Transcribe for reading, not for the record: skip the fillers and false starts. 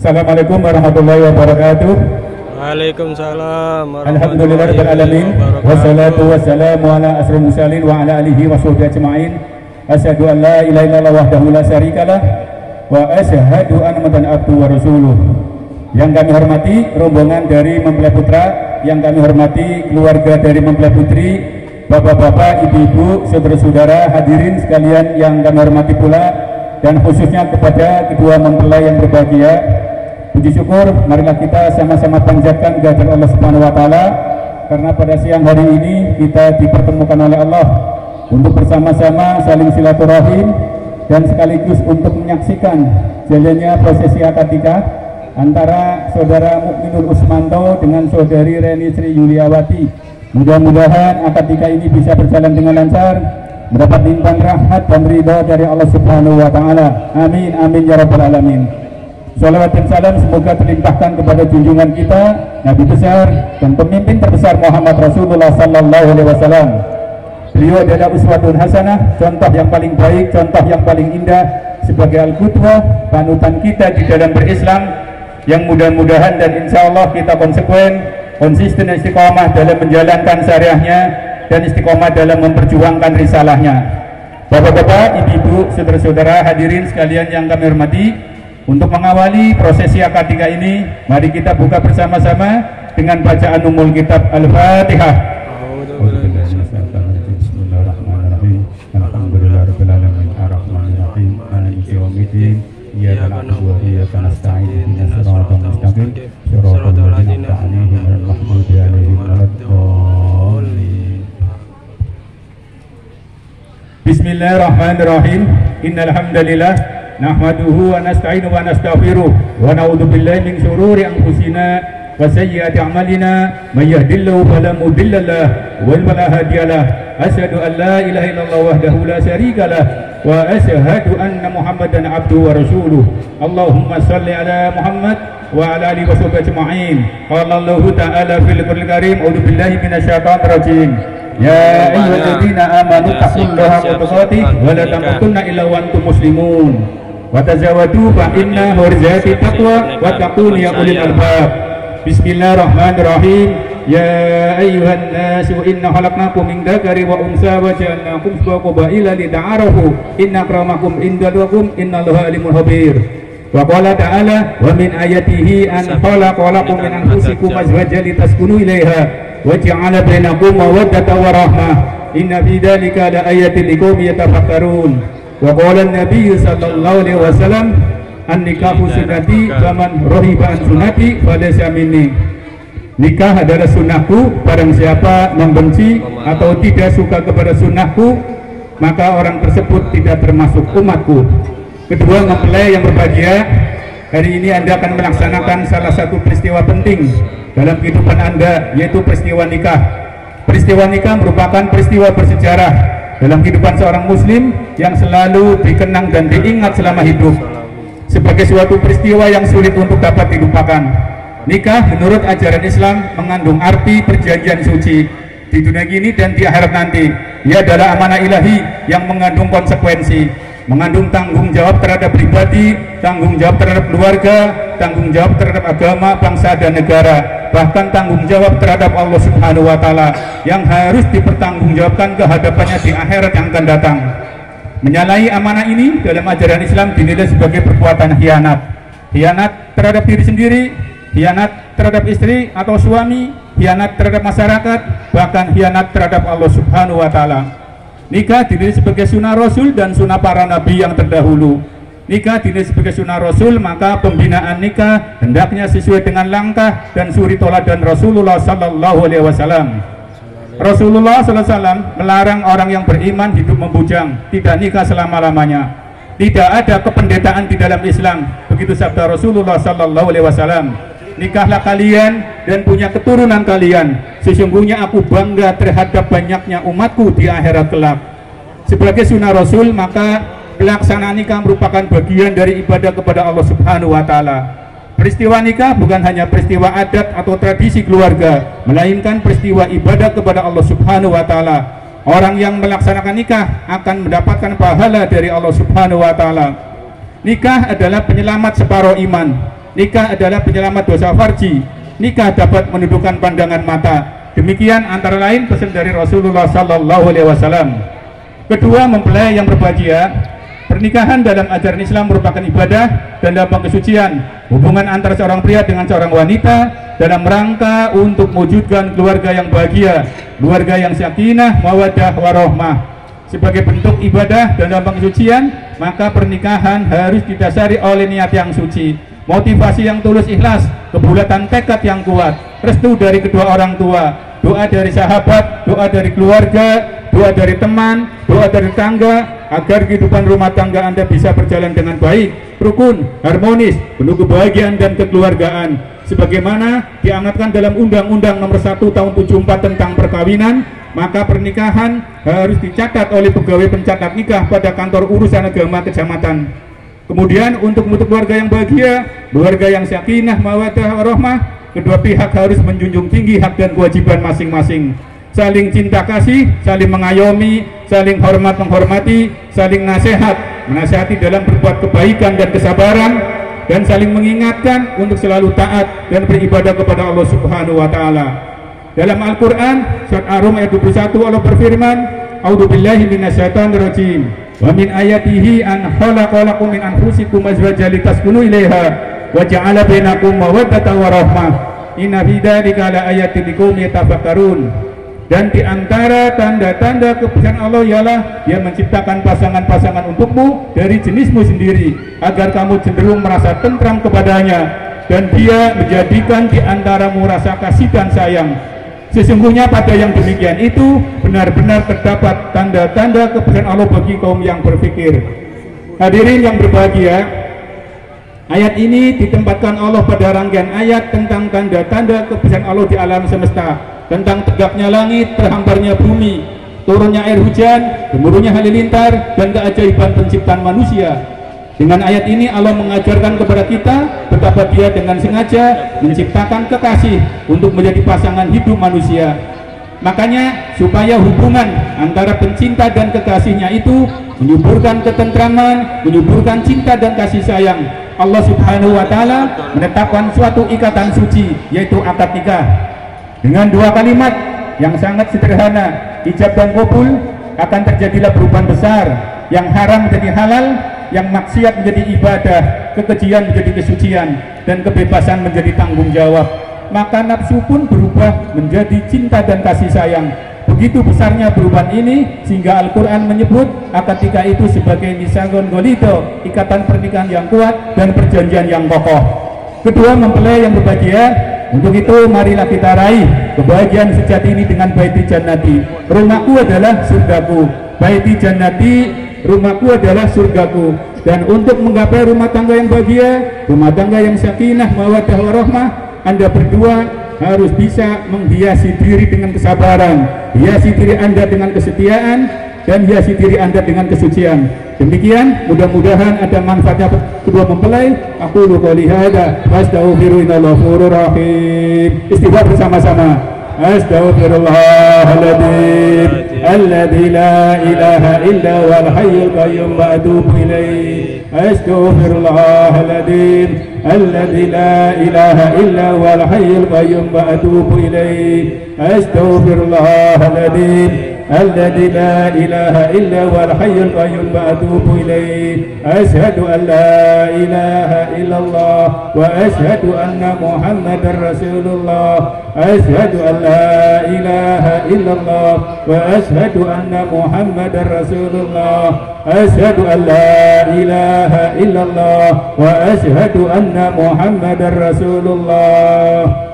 Assalamualaikum warahmatullahi wabarakatuh. Waalaikumsalam Alhamdulillahirabbil alamin. Wassalatu wassalamu ala asrofil mursalin wa ala alihi washabbihi ajmain. Asyhadu an la ilaha illallah wahdahu la syarikalah wa asyhadu anna Muhammadan abduhu wa rasuluh. Yang kami hormati rombongan dari Mempelai Putra, yang kami hormati keluarga dari Mempelai Putri, bapak-bapak, ibu-ibu, saudara-saudara, hadirin sekalian yang kami hormati pula, dan khususnya kepada kedua mempelai yang berbahagia. Puji syukur, marilah kita sama-sama panjatkan kehadirat Allah Subhanahu wa taala, karena pada siang hari ini kita dipertemukan oleh Allah untuk bersama-sama saling silaturahim dan sekaligus untuk menyaksikan jalannya prosesi akad nikah antara saudara Mukminul Usmanto dengan saudari Reni Sri Yuliawati. Mudah-mudahan akad nikah ini bisa berjalan dengan lancar, mendapat limpahan rahmat dan ridha dari Allah Subhanahu wa taala. Amin amin ya rabbal alamin. Salawat dan salam semoga terlimpahkan kepada junjungan kita Nabi besar dan pemimpin terbesar Muhammad Rasulullah sallallahu alaihi wasallam. Beliau adalah uswatun hasanah, contoh yang paling baik, contoh yang paling indah sebagai al-qudwah, panutan kita di dalam berislam, yang mudah-mudahan dan insya Allah kita konsekuen, konsisten dan istiqomah dalam menjalankan syariahnya dan istiqomah dalam memperjuangkan risalahnya. Bapak-bapak, ibu-ibu, saudara-saudara, hadirin sekalian yang kami hormati, untuk mengawali prosesi akad nikah ini, mari kita buka bersama-sama dengan bacaan umul kitab Al-Fatihah. Bismillahirrahmanirrahim. Alhamdulillahirabbil alamin arrahmanirrahim maliki yaumiddin. Iyyaka na'budu wa iyyaka nasta'in ihdinas siratal mustaqim siratal ladzina an'amta 'alaihim ghairil maghdubi 'alaihim waladdallin. Bismillahirrahmanirrahim. Innal hamdalillah nahmaduhu wa nasta'inu wa nastaghfiruh wa na'udzu billahi min shururi anfusina wa sayyiati a'malina may yahdihillahu fala mudilla lahu wa la hadiya lahu. Asyhadu an la ilaha illallah wahdahu la syarikalah wa asyhadu anna Muhammadan abduhu wa rasuluh. Allahumma shalli ala Muhammad wa ala alihi washabbihi ajma'in. Qala Allah ta'ala fil Qur'anil Karim, a'udzu billahi minasyaitonir rajim. Ya ayyuhalladzina amanu taqullaha haqqa tuqatih wa la tamutunna illa wa antum muslimun. Wa tazawwadu fa inna khairaz taqwa wa taqun ya ulil albab. Bismillahirrahmanirrahim. Ya ayyuhan nasu inna khalaqnakum min dzakari wa unsa wa ja'alnakum syu'uban wa qabaila lita'arafu inna akramakum indallahi innallaha alimul khabir. Wa qala ta'ala wa min ayatihi an khalaqalakum min anfusikum azwajan litaskunu ilaiha wa ja'ala bainakum mawaddatan wa rahmah inna fi dzalika la ayatin liqaumin yatafakkarun. Wa qala an-nabiy sallallahu alaihi wasallam an-nikahu sunnati faman rahiba an sunnati falaysa minni. Nikah adalah sunnahku, barang siapa membenci atau tidak suka kepada sunnahku, maka orang tersebut tidak termasuk umatku. Kedua mempelai yang berbahagia, hari ini Anda akan melaksanakan salah satu peristiwa penting dalam kehidupan Anda, yaitu peristiwa nikah. Peristiwa nikah merupakan peristiwa bersejarah dalam kehidupan seorang muslim yang selalu dikenang dan diingat selama hidup sebagai suatu peristiwa yang sulit untuk dapat dilupakan. Nikah menurut ajaran Islam mengandung arti perjanjian suci di dunia ini dan di akhirat nanti. Ia adalah amanah ilahi yang mengandung konsekuensi, mengandung tanggung jawab terhadap pribadi, tanggung jawab terhadap keluarga, tanggung jawab terhadap agama, bangsa dan negara, bahkan tanggung jawab terhadap Allah Subhanahu wa taala yang harus dipertanggungjawabkan kehadapannya di akhirat yang akan datang. Menyalahi amanah ini dalam ajaran Islam dinilai sebagai perbuatan khianat. Khianat terhadap diri sendiri, khianat terhadap istri atau suami, khianat terhadap masyarakat, bahkan khianat terhadap Allah Subhanahu wa taala. Nikah dinilai sebagai sunnah Rasul dan sunnah para nabi yang terdahulu. Nikah dinilai sebagai sunnah Rasul, maka pembinaan nikah hendaknya sesuai dengan langkah dan suri toladan Rasulullah sallallahu alaihi wasallam. Rasulullah sallallahu alaihi wasallam melarang orang yang beriman hidup membujang, tidak nikah selama-lamanya. Tidak ada kependetaan di dalam Islam. Begitu sabda Rasulullah sallallahu alaihi wasallam. Nikahlah kalian dan punya keturunan kalian. Sesungguhnya aku bangga terhadap banyaknya umatku di akhirat kelak. Sebagai sunnah Rasul, maka pelaksanaan nikah merupakan bagian dari ibadah kepada Allah Subhanahu wa taala. Peristiwa nikah bukan hanya peristiwa adat atau tradisi keluarga, melainkan peristiwa ibadah kepada Allah Subhanahu wa taala. Orang yang melaksanakan nikah akan mendapatkan pahala dari Allah Subhanahu wa taala. Nikah adalah penyelamat separuh iman. Nikah adalah penyelamat dosa farji. Nikah dapat menundukkan pandangan mata. Demikian antara lain pesan dari Rasulullah Sallallahu Alaihi Wasallam. Kedua, mempelai yang berbahagia. Pernikahan dalam ajaran Islam merupakan ibadah dan lambang kesucian, hubungan antara seorang pria dengan seorang wanita dalam rangka untuk mewujudkan keluarga yang bahagia, keluarga yang sakinah, mawaddah, warahmah. Sebagai bentuk ibadah dan lambang kesucian, maka pernikahan harus didasari oleh niat yang suci, motivasi yang tulus ikhlas, kebulatan tekad yang kuat, restu dari kedua orang tua, doa dari sahabat, doa dari keluarga, doa dari teman, doa dari tangga, agar kehidupan rumah tangga Anda bisa berjalan dengan baik, rukun, harmonis, penuh kebahagiaan dan kekeluargaan, sebagaimana diamanatkan dalam Undang-Undang Nomor 1 Tahun 74 tentang perkawinan. Maka pernikahan harus dicatat oleh pegawai pencatat nikah pada kantor urusan agama kecamatan. Kemudian untuk membentuk keluarga yang bahagia, keluarga yang sakinah, mawaddah, warahmah, kedua pihak harus menjunjung tinggi hak dan kewajiban masing-masing, saling cinta kasih, saling mengayomi, saling hormat menghormati, saling nasihat menasihati dalam berbuat kebaikan dan kesabaran, dan saling mengingatkan untuk selalu taat dan beribadah kepada Allah Subhanahu wa taala. Dalam Al-Qur'an surat Ar-Rum ayat 21 Allah berfirman, "A'udzubillahi minasyaitonir rajim. Wa min ayatihi an khalaqalakum min anfusikum azwajan litaskunu ilaiha wa ja'ala bainakum mawaddatan wa rahmah. Inna fi dzalika laayatin liqaumin yatafakkarun." Dan di antara tanda-tanda kebesaran Allah ialah Dia menciptakan pasangan-pasangan untukmu dari jenismu sendiri, agar kamu cenderung merasa tentram kepadanya, dan Dia menjadikan di antaramu rasa kasih dan sayang. Sesungguhnya pada yang demikian itu benar-benar terdapat tanda-tanda kebesaran Allah bagi kaum yang berfikir. Hadirin yang berbahagia, ayat ini ditempatkan Allah pada rangkaian ayat tentang tanda-tanda kebesaran Allah di alam semesta, tentang tegaknya langit, terhamparnya bumi, turunnya air hujan, gemuruhnya halilintar, dan keajaiban penciptaan manusia. Dengan ayat ini Allah mengajarkan kepada kita betapa Dia dengan sengaja menciptakan kekasih untuk menjadi pasangan hidup manusia. Makanya supaya hubungan antara pencinta dan kekasihnya itu menyuburkan ketentraman, menyuburkan cinta dan kasih sayang, Allah Subhanahu wa taala menetapkan suatu ikatan suci, yaitu akad nikah. Dengan dua kalimat yang sangat sederhana, ijab dan qabul, akan terjadilah perubahan besar, yang haram menjadi halal, yang maksiat menjadi ibadah, kekejian menjadi kesucian, dan kebebasan menjadi tanggung jawab. Maka nafsu pun berubah menjadi cinta dan kasih sayang. Begitu besarnya perubahan ini sehingga Al-Quran menyebut akad nikah itu sebagai nisagon golito, ikatan pernikahan yang kuat dan perjanjian yang kokoh. Kedua, mempelai yang berbahagia. Untuk itu marilah kita raih kebahagiaan sejati ini dengan baiti jannati. Rumahku adalah surgaku, baiti jannati, rumahku adalah surgaku. Dan untuk menggapai rumah tangga yang bahagia, rumah tangga yang sakinah, mawaddah, warahmah, Anda berdua harus bisa menghiasi diri dengan kesabaran, hiasi diri Anda dengan kesetiaan, dan hiasi diri Anda dengan kesucian. Demikian, mudah-mudahan ada manfaatnya kedua mempelai. Aku qouli hadza wa astaghfirullaha ghafurur rahim. Istighfar bersama-sama. Astaghfirullahaladzim alladzi la ilaha illa huwal hayyul qayyum wa atubu ilaih. Astaghfirullahaladzim alladzi la ilaha illa huwal hayyul qayyum wa atubu ilaih. Astaghfirullahaladzim الذي لا إله إلا هو الحي القيوم وأتوب إليه. أشهد أن لا إله إلا الله وأشهد أن محمدا رسول الله. أشهد أن لا إله إلا الله وأشهد أن محمدا رسول الله. أشهد أن لا إله إلا الله وأشهد أن محمدا رسول الله.